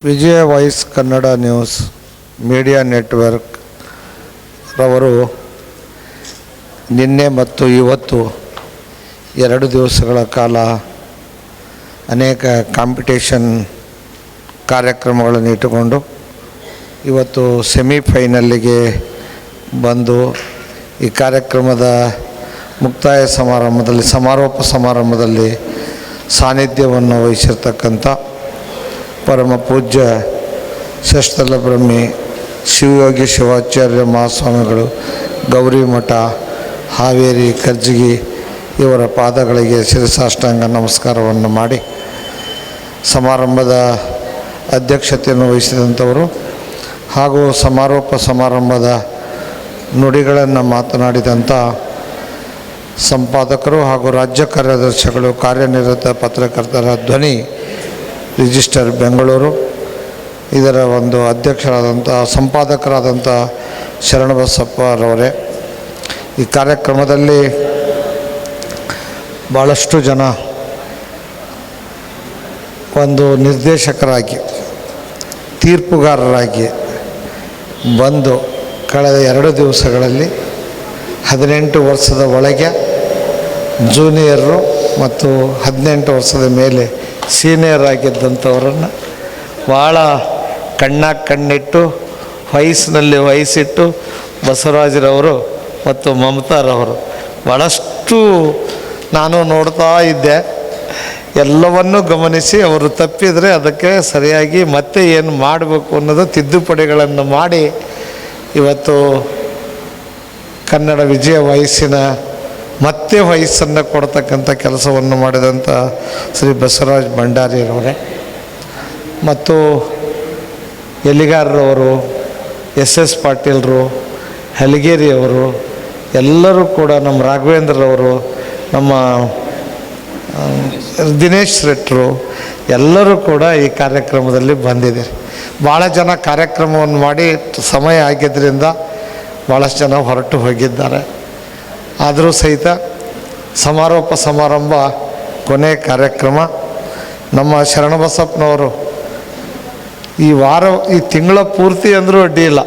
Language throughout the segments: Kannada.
ವಿಜಯ voice Kannada news media network ರವರು ನಿನ್ನೆ ಮತ್ತು ಇವತ್ತು 2 ದಿವಸಗಳ ಕಾಲ ಅನೇಕ ಕಾಂಪಿಟೇಷನ್ ಕಾರ್ಯಕ್ರಮಗಳನ್ನು ಇಟ್ಟುಕೊಂಡು ಇವತ್ತು ಸೆಮಿಫೈನಲ್ಲಿಗೆ ಬಂದು ಈ ಕಾರ್ಯಕ್ರಮದ ಮುಕ್ತಾಯ ಸಮಾರೋಪ ಸಮಾರಂಭದಲ್ಲಿ ಸಾನ್ನಿಧ್ಯವನ್ನು ವಹಿಸಿರ್ತಕ್ಕಂಥ ಪರಮ ಪೂಜ್ಯ ಷಷ್ಠಲ ಬ್ರಹ್ಮಿ ಶಿವಯೋಗಿ ಶಿವಾಚಾರ್ಯ ಮಹಾಸ್ವಾಮಿಗಳು ಗೌರಿ ಮಠ ಹಾವೇರಿ ಕರ್ಜಗಿ ಇವರ ಪಾದಗಳಿಗೆ ಶಿರಸಾಷ್ಟಾಂಗ ನಮಸ್ಕಾರವನ್ನು ಮಾಡಿ ಸಮಾರಂಭದ ಅಧ್ಯಕ್ಷತೆಯನ್ನು ವಹಿಸಿದಂಥವರು ಹಾಗೂ ಸಮಾರೋಪ ಸಮಾರಂಭದ ನುಡಿಗಳನ್ನು ಮಾತನಾಡಿದಂಥ ಸಂಪಾದಕರು ಹಾಗೂ ರಾಜ್ಯ ಕಾರ್ಯದರ್ಶಿಗಳು ಕಾರ್ಯನಿರತ ಪತ್ರಕರ್ತರ ಧ್ವನಿ ರಿಜಿಸ್ಟರ್ ಬೆಂಗಳೂರು ಇದರ ಒಂದು ಅಧ್ಯಕ್ಷರಾದಂಥ ಸಂಪಾದಕರಾದಂಥ ಶರಣಬಸಪ್ಪರವರೇ, ಈ ಕಾರ್ಯಕ್ರಮದಲ್ಲಿ ಭಾಳಷ್ಟು ಜನ ಒಂದು ನಿರ್ದೇಶಕರಾಗಿ ತೀರ್ಪುಗಾರರಾಗಿ ಬಂದು ಕಳೆದ 2 ದಿವಸಗಳಲ್ಲಿ 18 ವರ್ಷದ ಒಳಗೆ ಜೂನಿಯರು ಮತ್ತು 18 ವರ್ಷದ ಮೇಲೆ ಸೀನಿಯರ್ ಆಗಿದ್ದಂಥವರನ್ನು ಭಾಳ ಕಣ್ಣಿಟ್ಟು ವಯಸ್ಸಿನಲ್ಲಿ ವಯಸ್ಸಿಟ್ಟು ಬಸವರಾಜರವರು ಮತ್ತು ಮಮತಾರವರು ಭಾಳಷ್ಟು ನಾನು ನೋಡ್ತಾ ಇದ್ದೆ. ಎಲ್ಲವನ್ನೂ ಗಮನಿಸಿ ಅವರು ತಪ್ಪಿದರೆ ಅದಕ್ಕೆ ಸರಿಯಾಗಿ ಮತ್ತೆ ಏನು ಮಾಡಬೇಕು ಅನ್ನೋದು ತಿದ್ದುಪಡಿಗಳನ್ನು ಮಾಡಿ ಇವತ್ತು ಕನ್ನಡ ವಿಜಯ ವಯಸ್ಸಿನ ಮತ್ತೆ ವಯಸ್ಸನ್ನು ಕೊಡ್ತಕ್ಕಂಥ ಕೆಲಸವನ್ನು ಮಾಡಿದಂಥ ಶ್ರೀ ಬಸವರಾಜ ಭಂಡಾರಿರವರೇ ಮತ್ತು ಎಲಿಗಾರರವರು, ಎಸ್ ಪಾಟೀಲರು, ಹಲಗೇರಿಯವರು ಎಲ್ಲರೂ ಕೂಡ, ನಮ್ಮ ರಾಘವೇಂದ್ರರವರು, ನಮ್ಮ ದಿನೇಶ್ ಶೆಟ್ಟರು ಎಲ್ಲರೂ ಕೂಡ ಈ ಕಾರ್ಯಕ್ರಮದಲ್ಲಿ ಬಂದಿದ್ದಾರೆ. ಭಾಳ ಜನ ಕಾರ್ಯಕ್ರಮವನ್ನು ಮಾಡಿ ಸಮಯ ಆಗಿದ್ದರಿಂದ ಭಾಳಷ್ಟು ಜನ ಹೊರಟು ಹೋಗಿದ್ದಾರೆ. ಆದರೂ ಸಹಿತ ಸಮಾರೋಪ ಸಮಾರಂಭ ಕೊನೆಯ ಕಾರ್ಯಕ್ರಮ ನಮ್ಮ ಶರಣಬಸಪ್ಪನವರು ಈ ತಿಂಗಳ ಪೂರ್ತಿ ಅಂದರೂ ಅಡ್ಡಿ ಇಲ್ಲ,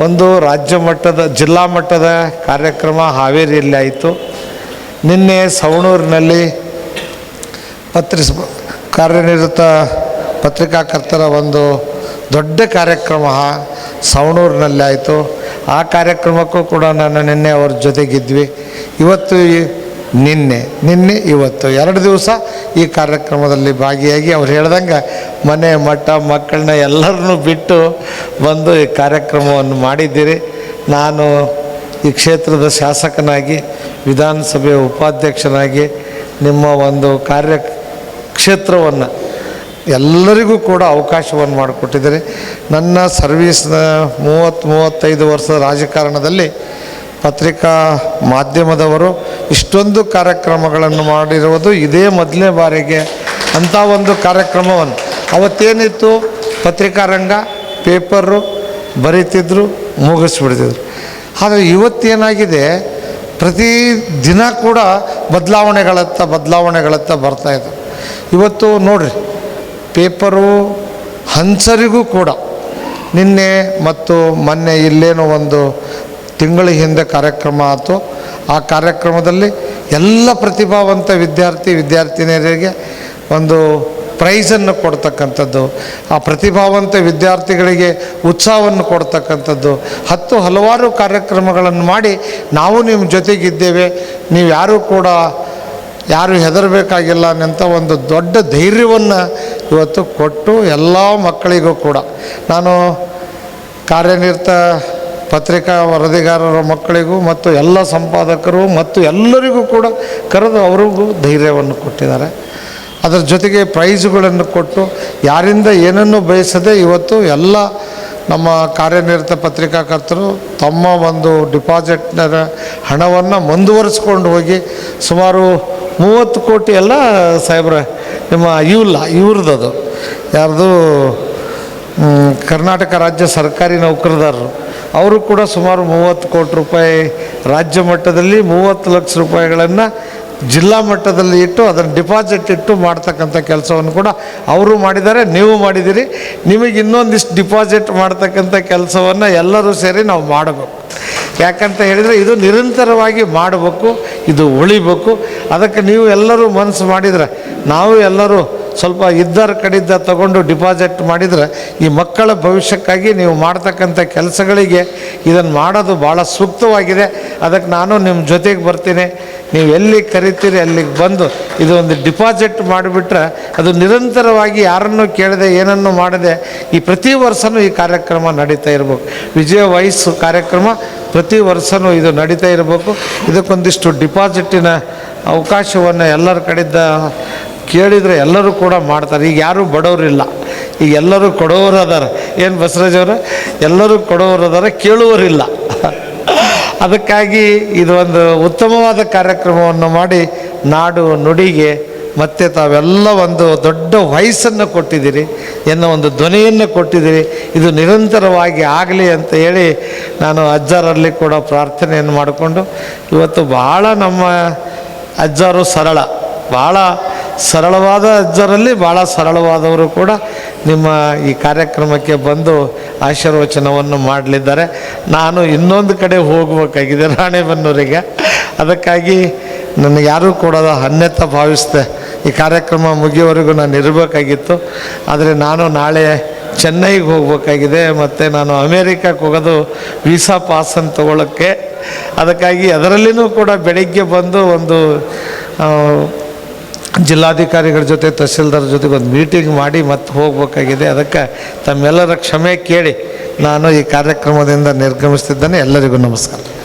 ಒಂದು ರಾಜ್ಯ ಮಟ್ಟದ ಜಿಲ್ಲಾ ಮಟ್ಟದ ಕಾರ್ಯಕ್ರಮ ಹಾವೇರಿಯಲ್ಲಿ ಆಯಿತು. ನಿನ್ನೆ ಸವಣೂರಿನಲ್ಲಿ ಕಾರ್ಯನಿರತ ಪತ್ರಿಕಾಕರ್ತರ ಒಂದು ದೊಡ್ಡ ಕಾರ್ಯಕ್ರಮ ಸವಣೂರಿನಲ್ಲಿ ಆಯಿತು. ಆ ಕಾರ್ಯಕ್ರಮಕ್ಕೂ ಕೂಡ ನಾನು ನಿನ್ನೆ ಅವ್ರ ಜೊತೆಗಿದ್ವಿ. ನಿನ್ನೆ ಇವತ್ತು 2 ದಿವಸ ಈ ಕಾರ್ಯಕ್ರಮದಲ್ಲಿ ಭಾಗಿಯಾಗಿ ಅವ್ರು ಹೇಳ್ದಂಗೆ ಮನೆ ಮಠ ಮಕ್ಕಳನ್ನ ಎಲ್ಲರನ್ನೂ ಬಿಟ್ಟು ಬಂದು ಈ ಕಾರ್ಯಕ್ರಮವನ್ನು ಮಾಡಿದ್ದೀರಿ. ನಾನು ಈ ಕ್ಷೇತ್ರದ ಶಾಸಕನಾಗಿ, ವಿಧಾನಸಭೆಯ ಉಪಾಧ್ಯಕ್ಷನಾಗಿ ನಿಮ್ಮ ಒಂದು ಕ್ಷೇತ್ರವನ್ನು ಎಲ್ಲರಿಗೂ ಕೂಡ ಅವಕಾಶವನ್ನು ಮಾಡಿಕೊಟ್ಟಿದ್ದಾರೆ. ನನ್ನ ಸರ್ವೀಸ್ನ 30-35 ವರ್ಷದ ರಾಜಕಾರಣದಲ್ಲಿ ಪತ್ರಿಕಾ ಮಾಧ್ಯಮದವರು ಇಷ್ಟೊಂದು ಕಾರ್ಯಕ್ರಮಗಳನ್ನು ಮಾಡಿರುವುದು ಇದೇ ಮೊದಲನೇ ಬಾರಿಗೆ. ಅಂಥ ಒಂದು ಕಾರ್ಯಕ್ರಮವನ್ನು ಅವತ್ತೇನಿತ್ತು, ಪತ್ರಿಕಾರಂಗ, ಪೇಪರು ಬರೀತಿದ್ರು, ಮುಗಿಸ್ಬಿಡ್ತಿದ್ರು. ಆದರೆ ಇವತ್ತೇನಾಗಿದೆ, ಪ್ರತಿ ದಿನ ಕೂಡ ಬದಲಾವಣೆಗಳತ್ತ ಬರ್ತಾಯಿದ್ರು. ಇವತ್ತು ನೋಡ್ರಿ, ಪೇಪರು ಹಂಸರಿಗೂ ಕೂಡ ನಿನ್ನೆ ಮತ್ತು ಮೊನ್ನೆ ಇಲ್ಲೇನೋ ಒಂದು ತಿಂಗಳ ಹಿಂದೆ ಕಾರ್ಯಕ್ರಮ ಆಯಿತು. ಆ ಕಾರ್ಯಕ್ರಮದಲ್ಲಿ ಎಲ್ಲ ಪ್ರತಿಭಾವಂತ ವಿದ್ಯಾರ್ಥಿನಿಯರಿಗೆ ಒಂದು ಪ್ರೈಸನ್ನು ಕೊಡ್ತಕ್ಕಂಥದ್ದು, ಆ ಪ್ರತಿಭಾವಂತ ವಿದ್ಯಾರ್ಥಿಗಳಿಗೆ ಉತ್ಸಾಹವನ್ನು ಕೊಡ್ತಕ್ಕಂಥದ್ದು, ಹಲವಾರು ಕಾರ್ಯಕ್ರಮಗಳನ್ನು ಮಾಡಿ ನಾವು ನಿಮ್ಮ ಜೊತೆಗಿದ್ದೇವೆ, ನೀವು ಯಾರು ಹೆದರಬೇಕಾಗಿಲ್ಲ ಅನ್ನೋಂಥ ಒಂದು ದೊಡ್ಡ ಧೈರ್ಯವನ್ನು ಇವತ್ತು ಕೊಟ್ಟು ಎಲ್ಲ ಮಕ್ಕಳಿಗೂ ಕೂಡ, ನಾನು ಕಾರ್ಯನಿರತ ಪತ್ರಿಕಾ ವರದಿಗಾರರ ಮಕ್ಕಳಿಗೂ ಮತ್ತು ಎಲ್ಲ ಸಂಪಾದಕರು ಮತ್ತು ಎಲ್ಲರಿಗೂ ಕೂಡ ಕರೆದು ಅವ್ರಿಗೂ ಧೈರ್ಯವನ್ನು ಕೊಟ್ಟಿದ್ದಾರೆ. ಅದರ ಜೊತೆಗೆ ಪ್ರೈಜುಗಳನ್ನು ಕೊಟ್ಟು ಯಾರಿಂದ ಏನನ್ನು ಬಯಸದೆ ಇವತ್ತು ಎಲ್ಲ ನಮ್ಮ ಕಾರ್ಯನಿರತ ಪತ್ರಿಕಾಕರ್ತರು ತಮ್ಮ ಒಂದು ಡಿಪಾಸಿಟ್ನ ಹಣವನ್ನು ಮುಂದುವರಿಸ್ಕೊಂಡು ಹೋಗಿ ಸುಮಾರು 30 ಕೋಟಿ ಎಲ್ಲ ಸಾಹೇಬ್ರ ನಿಮ್ಮ ಇವ್ರದ್ದು ಯಾರ್ದು ಕರ್ನಾಟಕ ರಾಜ್ಯ ಸರ್ಕಾರಿ ನೌಕರದಾರರು ಅವರು ಕೂಡ ಸುಮಾರು 30 ಕೋಟಿ ರೂಪಾಯಿ ರಾಜ್ಯ ಮಟ್ಟದಲ್ಲಿ 30 ಲಕ್ಷ ರೂಪಾಯಿಗಳನ್ನು ಜಿಲ್ಲಾ ಮಟ್ಟದಲ್ಲಿ ಇಟ್ಟು ಅದನ್ನು ಡಿಪಾಸಿಟ್ ಇಟ್ಟು ಮಾಡ್ತಕ್ಕಂಥ ಕೆಲಸವನ್ನು ಕೂಡ ಅವರು ಮಾಡಿದ್ದಾರೆ, ನೀವು ಮಾಡಿದ್ದೀರಿ. ನಿಮಗೆ ಇನ್ನೊಂದಿಷ್ಟು ಡಿಪಾಸಿಟ್ ಮಾಡ್ತಕ್ಕಂಥ ಕೆಲಸವನ್ನು ಎಲ್ಲರೂ ಸೇರಿ ನಾವು ಮಾಡಬೇಕು. ಯಾಕಂತ ಹೇಳಿದರೆ ಇದು ನಿರಂತರವಾಗಿ ಮಾಡಬೇಕು, ಇದು ಉಳಿಬೇಕು. ಅದಕ್ಕೆ ನೀವು ಎಲ್ಲರೂ ಮನಸ್ಸು ಮಾಡಿದರೆ, ನಾವು ಎಲ್ಲರೂ ಸ್ವಲ್ಪ ಇದ್ದರ ಕಡಿದ್ದ ತಗೊಂಡು ಡಿಪಾಸಿಟ್ ಮಾಡಿದರೆ ಈ ಮಕ್ಕಳ ಭವಿಷ್ಯಕ್ಕಾಗಿ ನೀವು ಮಾಡ್ತಕ್ಕಂಥ ಕೆಲಸಗಳಿಗೆ ಇದನ್ನು ಮಾಡೋದು ಭಾಳ ಸೂಕ್ತವಾಗಿದೆ. ಅದಕ್ಕೆ ನಾನು ನಿಮ್ಮ ಜೊತೆಗೆ ಬರ್ತೀನಿ. ನೀವು ಎಲ್ಲಿ ಕರಿತೀರಿ ಅಲ್ಲಿಗೆ ಬಂದು ಇದು ಒಂದು ಡಿಪಾಸಿಟ್ ಮಾಡಿಬಿಟ್ರೆ ಅದು ನಿರಂತರವಾಗಿ ಯಾರನ್ನೂ ಕೇಳದೆ ಏನನ್ನು ಮಾಡದೆ ಈ ಪ್ರತಿ ವರ್ಷವೂ ಈ ಕಾರ್ಯಕ್ರಮ ನಡೀತಾ ಇರಬೇಕು. ವಿಜಯ ವಯಸ್ಸು ಕಾರ್ಯಕ್ರಮ ಪ್ರತಿ ವರ್ಷವೂ ಇದು ನಡೀತಾ ಇರಬೇಕು. ಇದಕ್ಕೊಂದಿಷ್ಟು ಡಿಪಾಸಿಟಿನ ಅವಕಾಶವನ್ನು ಎಲ್ಲರ ಕಡೆಯಿಂದ ಕೇಳಿದರೆ ಎಲ್ಲರೂ ಕೂಡ ಮಾಡ್ತಾರೆ. ಈಗ ಯಾರೂ ಬಡವರಿಲ್ಲ, ಈಗ ಎಲ್ಲರೂ ಕೊಡೋರು ಅದಾರ. ಏನು ಬಸವರಾಜವ್ರ, ಎಲ್ಲರೂ ಕೊಡೋರು ಅದಾರ, ಕೇಳುವರಿಲ್ಲ. ಅದಕ್ಕಾಗಿ ಇದು ಒಂದು ಉತ್ತಮವಾದ ಕಾರ್ಯಕ್ರಮವನ್ನು ಮಾಡಿ ನಾಡು ನುಡಿಗೆ ಮತ್ತು ತಾವೆಲ್ಲ ಒಂದು ದೊಡ್ಡ ವಯಸ್ಸನ್ನು ಕೊಟ್ಟಿದ್ದೀರಿ, ಎನ್ನೋ ಒಂದು ಧ್ವನಿಯನ್ನು ಕೊಟ್ಟಿದ್ದೀರಿ. ಇದು ನಿರಂತರವಾಗಿ ಆಗಲಿ ಅಂತ ಹೇಳಿ ನಾನು ಅಜ್ಜರಲ್ಲಿ ಕೂಡ ಪ್ರಾರ್ಥನೆಯನ್ನು ಮಾಡಿಕೊಂಡು, ಇವತ್ತು ಭಾಳ ನಮ್ಮ ಅಜ್ಜರು ಭಾಳ ಸರಳವಾದ ಅಜ್ಜರಲ್ಲಿ ಭಾಳ ಸರಳವಾದವರು ಕೂಡ ನಿಮ್ಮ ಈ ಕಾರ್ಯಕ್ರಮಕ್ಕೆ ಬಂದು ಆಶೀರ್ವಚನವನ್ನು ಮಾಡಲಿದ್ದಾರೆ. ನಾನು ಇನ್ನೊಂದು ಕಡೆ ಹೋಗಬೇಕಾಗಿದೆ, ರಾಣೆಬೆನ್ನೂರಿಗೆ. ಅದಕ್ಕಾಗಿ ನನಗೆ ಯಾರೂ ಕೂಡ ಅನ್ಯತಾ ಭಾವಿಸ್ದೆ. ಈ ಕಾರ್ಯಕ್ರಮ ಮುಗಿಯುವವರೆಗೂ ನಾನು ಇರಬೇಕಾಗಿತ್ತು. ಆದರೆ ನಾನು ನಾಳೆ ಚೆನ್ನೈಗೆ ಹೋಗಬೇಕಾಗಿದೆ, ಮತ್ತು ನಾನು ಅಮೇರಿಕಕ್ಕೆ ಹೋಗೋದು ವೀಸಾ ಪಾಸನ್ನು ತೊಗೊಳ್ಳೋಕ್ಕೆ. ಅದಕ್ಕಾಗಿ ಅದರಲ್ಲಿಯೂ ಕೂಡ ಬೆಳಗ್ಗೆ ಬಂದು ಒಂದು ಜಿಲ್ಲಾಧಿಕಾರಿಗಳ ಜೊತೆ ತಹಸೀಲ್ದಾರ್ ಜೊತೆಗೆ ಒಂದು ಮೀಟಿಂಗ್ ಮಾಡಿ ಮತ್ತೆ ಹೋಗಬೇಕಾಗಿದೆ. ಅದಕ್ಕೆ ತಮ್ಮೆಲ್ಲರ ಕ್ಷಮೆ ಕೇಳಿ ನಾನು ಈ ಕಾರ್ಯಕ್ರಮದಿಂದ ನಿರ್ಗಮಿಸ್ತಿದ್ದೇನೆ. ಎಲ್ಲರಿಗೂ ನಮಸ್ಕಾರ.